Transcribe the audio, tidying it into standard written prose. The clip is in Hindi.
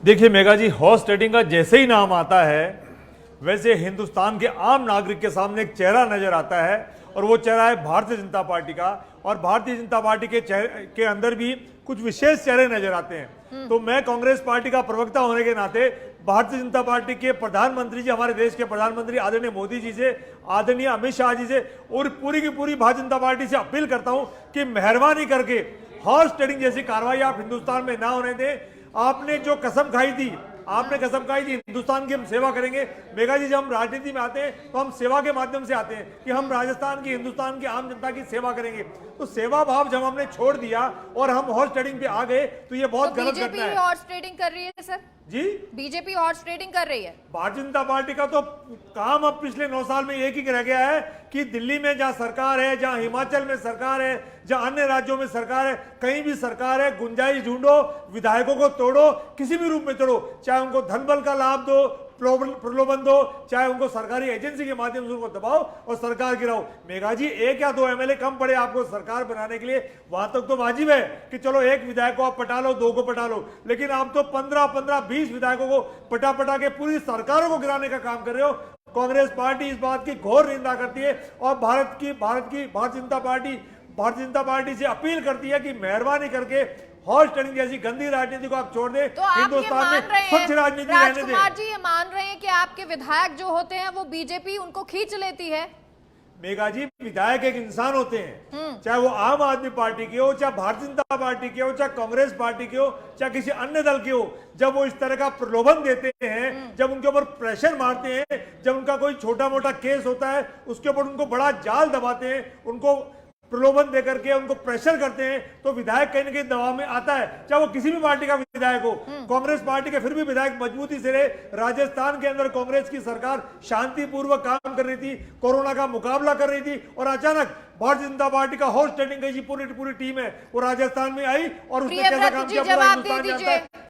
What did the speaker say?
देखिए मेघा जी, हॉर्स ट्रेडिंग का जैसे ही नाम आता है वैसे हिंदुस्तान के आम नागरिक के सामने एक चेहरा नजर आता है और वो चेहरा है भारतीय जनता पार्टी का। और भारतीय जनता पार्टी के अंदर भी कुछ विशेष चेहरे नजर आते हैं। तो मैं कांग्रेस पार्टी का प्रवक्ता होने के नाते भारतीय जनता पार्टी के प्रधानमंत्री जी, हमारे देश के प्रधानमंत्री आदरणीय मोदी जी से, आदरणीय अमित शाह जी से और पूरी की पूरी भारतीय जनता पार्टी से अपील करता हूं कि मेहरबानी करके हॉर्स ट्रेडिंग जैसी कार्रवाई आप हिंदुस्तान में ना होने दें। आपने जो कसम खाई थी, हिंदुस्तान की हम सेवा करेंगे। मेघा जी, जब हम राजनीति में आते हैं तो हम सेवा के माध्यम से आते हैं कि हम राजस्थान की, हिंदुस्तान की आम जनता की सेवा करेंगे। तो सेवा भाव जब हमने छोड़ दिया और हम हॉर्स ट्रेडिंग पे आ गए तो ये बहुत गलत घटना है। बीजेपी हॉर्स ट्रेडिंग कर रही है सर जी, बीजेपी हॉर्स ट्रेडिंग कर रही है। भारतीय जनता पार्टी का तो काम अब पिछले 9 साल में एक ही रह गया है कि दिल्ली में जहां सरकार है, जहां हिमाचल में सरकार है, जहां अन्य राज्यों में सरकार है, कहीं भी सरकार है, गुंजाइश ढूंढो, विधायकों को तोड़ो, किसी भी रूप में तोड़ो, चाहे उनको धन बल का लाभ दो, प्रलोभन दो, चाहे उनको सरकारी एजेंसी के माध्यम से उनको दबाओ और सरकार गिराओ। मेघा जी, 1 या 2 एमएलए कम पड़े आपको सरकार बनाने के लिए, वहां तक तो वाजिब है कि चलो एक विधायक को आप पटा लो, 2 को पटा लो, लेकिन आप तो 15-20 विधायकों को पटा के पूरी सरकारों को गिराने का काम कर रहे हो। कांग्रेस पार्टी इस बात की घोर निंदा करती है और भारतीय जनता पार्टी से अपील करती है कि मेहरबानी करके हॉर्स ट्रेडिंग जैसी गंदी राजनीति को आप छोड़ दें। तो आप हिंदुस्तान में स्वच्छ राजनीति रहने दें। राजकुमार जी, ये मान रहे हैं कि आपके विधायक जो होते हैं वो बीजेपी उनको खींच लेती है? मेघा जी, विधायक एक इंसान होते हैं, चाहे वो आम आदमी पार्टी के हो, चाहे भारतीय जनता पार्टी के हो, चाहे कांग्रेस पार्टी के हो, चाहे किसी अन्य दल के हो, जब वो इस तरह का प्रलोभन देते हैं, जब उनके ऊपर प्रेशर मारते हैं, जब उनका कोई छोटा मोटा केस होता है उसके ऊपर उनको बड़ा जाल दबाते हैं, उनको प्रलोभन देकर के उनको प्रेशर करते हैं, तो विधायक कहीं ना कहीं दबाव में आता है, चाहे वो किसी भी पार्टी का विधायक हो। कांग्रेस पार्टी के फिर भी विधायक मजबूती से रहे। राजस्थान के अंदर कांग्रेस की सरकार शांतिपूर्वक काम कर रही थी, कोरोना का मुकाबला कर रही थी, और अचानक भारतीय जनता पार्टी का हॉर्स ट्रेडिंग की पूरी टीम है वो राजस्थान में आई और उसने कैसा काम किया पूरा हिंदुस्तान जानता है।